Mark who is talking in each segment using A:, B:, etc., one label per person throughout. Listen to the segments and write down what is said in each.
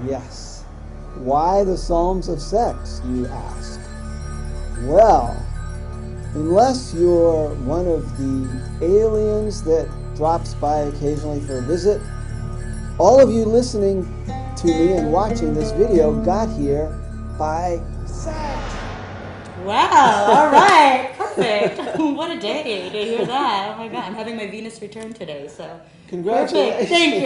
A: Yes. Why the Psalms of Sex, you ask? Well, unless you're one of the aliens that drops by occasionally for a visit, all of you listening to me and watching this video got here by sex.
B: Wow, all right, perfect. What a day to hear that. Oh my God, I'm having my Venus return today, so.
A: Congratulations.
B: Perfect, thank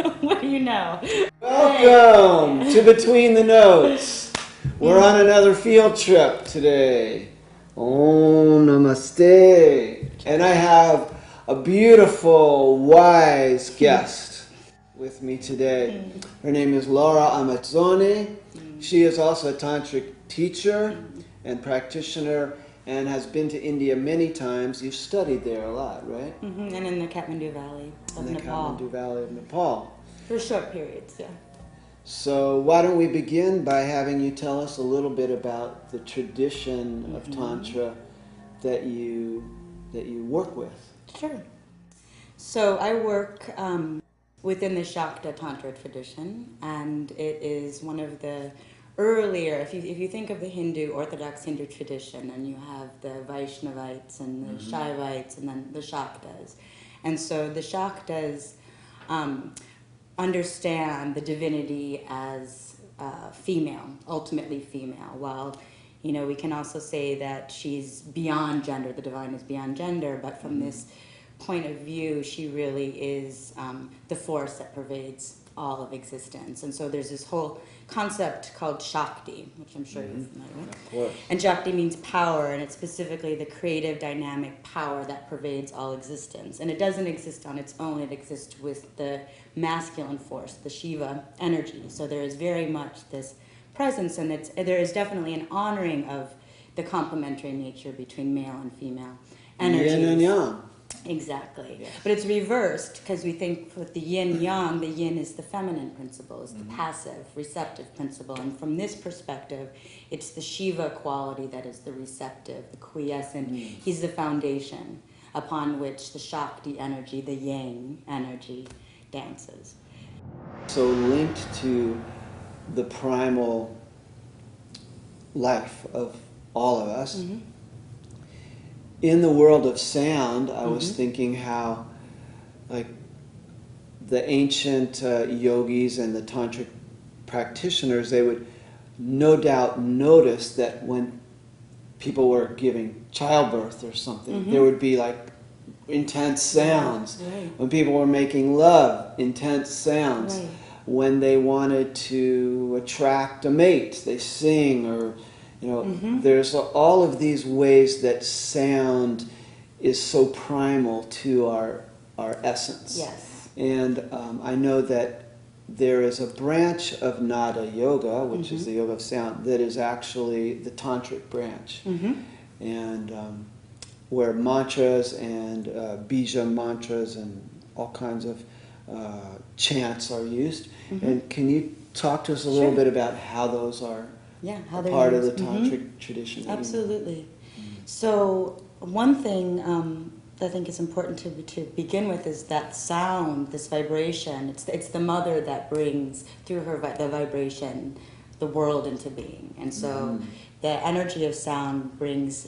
B: you. What do you know?
A: Welcome to Between the Notes. We're on another field trip today. Om Namaste. And I have a beautiful, wise guest with me today. Her name is Laura Amazzone. She is also a tantric teacher and practitioner and has been to India many times. You've studied there a lot, right?
B: And in the Kathmandu Valley of Nepal.
A: Kathmandu Valley of Nepal.
B: For short periods, yeah.
A: So why don't we begin by having you tell us a little bit about the tradition of Tantra that you work with.
B: Sure. So I work within the Shakta Tantra tradition, and it is one of the earlier, if you think of the Orthodox Hindu tradition, and you have the Vaishnavites and the Shaivites and then the Shaktas. And so the Shaktas understand the divinity as female, ultimately female, while we can also say that she's beyond gender, the divine is beyond gender, but from this point of view, she really is the force that pervades all of existence. And so there's this whole concept called Shakti, which I'm sure you're familiar with.
A: Of course.
B: And Shakti means power, and it's specifically the creative, dynamic power that pervades all existence. And it doesn't exist on its own, it exists with the masculine force, the Shiva energy. So there is very much this presence, and there is definitely an honoring of the complementary nature between male and female energies.
A: Yin and yang.
B: Exactly.
A: Yes.
B: But it's reversed because we think with the yin-yang, the yin is the feminine principle, it's the passive, receptive principle. And from this perspective, it's the Shiva quality that is the receptive, the quiescent. He's the foundation upon which the Shakti energy, the yang energy, dances.
A: So linked to the primal life of all of us. In the world of sound, I was thinking how, like, the ancient yogis and the tantric practitioners, they would no doubt notice that when people were giving childbirth or something, there would be like intense sounds.
B: Right.
A: When people were making love, intense sounds.
B: Right.
A: When they wanted to attract a mate, they sing, or there's all of these ways that sound is so primal to our essence.
B: Yes.
A: And I know that there is a branch of Nada Yoga, which is the yoga of sound, that is actually the tantric branch. And where mantras and bija mantras and all kinds of chants are used. And can you talk to us a little bit about how those are part of the tantric tradition?
B: Absolutely. So one thing I think is important to begin with is that sound, this vibration. It's the mother that brings through the vibration the world into being, and so the energy of sound brings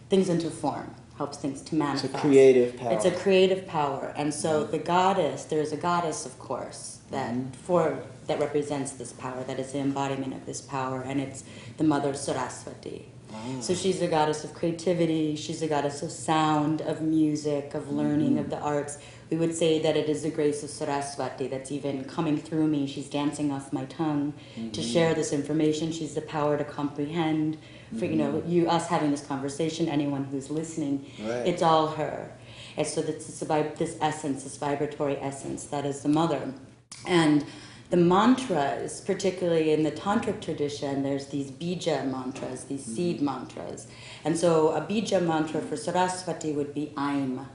B: things into form, helps things to manifest.
A: It's a creative power.
B: It's a creative power, and so the goddess. There is a goddess, of course, that represents this power, that is the embodiment of this power, and it's the mother Saraswati. So she's a goddess of creativity, she's a goddess of sound, of music, of learning, of the arts. We would say that it is the grace of Saraswati that's even coming through me. She's dancing off my tongue to share this information. She's the power to comprehend. For us having this conversation, anyone who's listening, it's all her. And so this essence, this vibratory essence, that is the mother. And the mantras, particularly in the tantric tradition, there's these bija mantras, these seed mantras. And so a bija mantra for Saraswati would be Aim.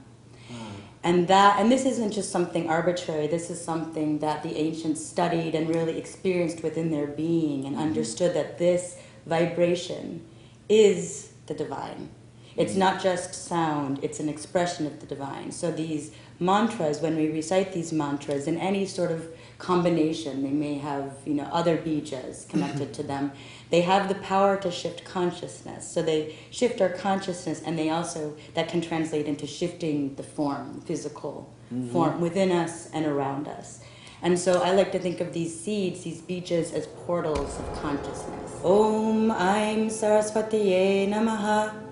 B: And this isn't just something arbitrary. This is something that the ancients studied and really experienced within their being and understood that this vibration is the divine. It's not just sound, it's an expression of the divine. So these mantras, when we recite these mantras in any sort of combination, they may have, other bijas connected to them. They have the power to shift consciousness. So they shift our consciousness, and they also, that can translate into shifting the form, physical form within us and around us. And so I like to think of these seeds, these bijas, as portals of consciousness. Om Aim Saraswatiye Namaha.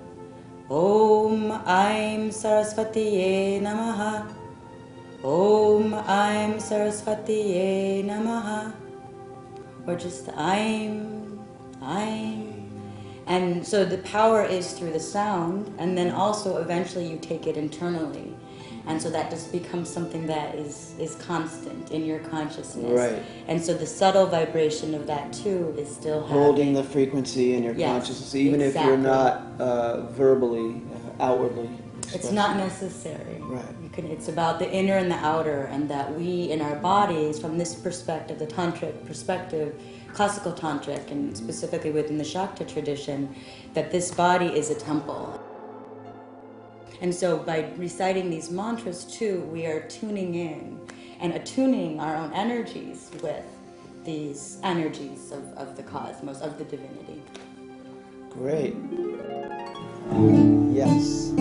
B: Om Aim Saraswatiye Namaha. Om Aim Saraswatiye Namaha. Or just Aim. And so the power is through the sound, and then also eventually you take it internally. And so that just becomes something that is constant in your consciousness.
A: Right.
B: And so the subtle vibration of that too is still
A: holding
B: happening.
A: the frequency in your consciousness, even
B: exactly.
A: if you're not verbally, outwardly expressing.
B: It's not necessary.
A: Right.
B: It's about the inner and the outer, and that we in our bodies, from this perspective, the tantric perspective, classical tantric, and specifically within the Shakta tradition, that this body is a temple. And so by reciting these mantras too, we are tuning in and attuning our own energies with these energies of the cosmos, of the divinity.
A: Great. Yes.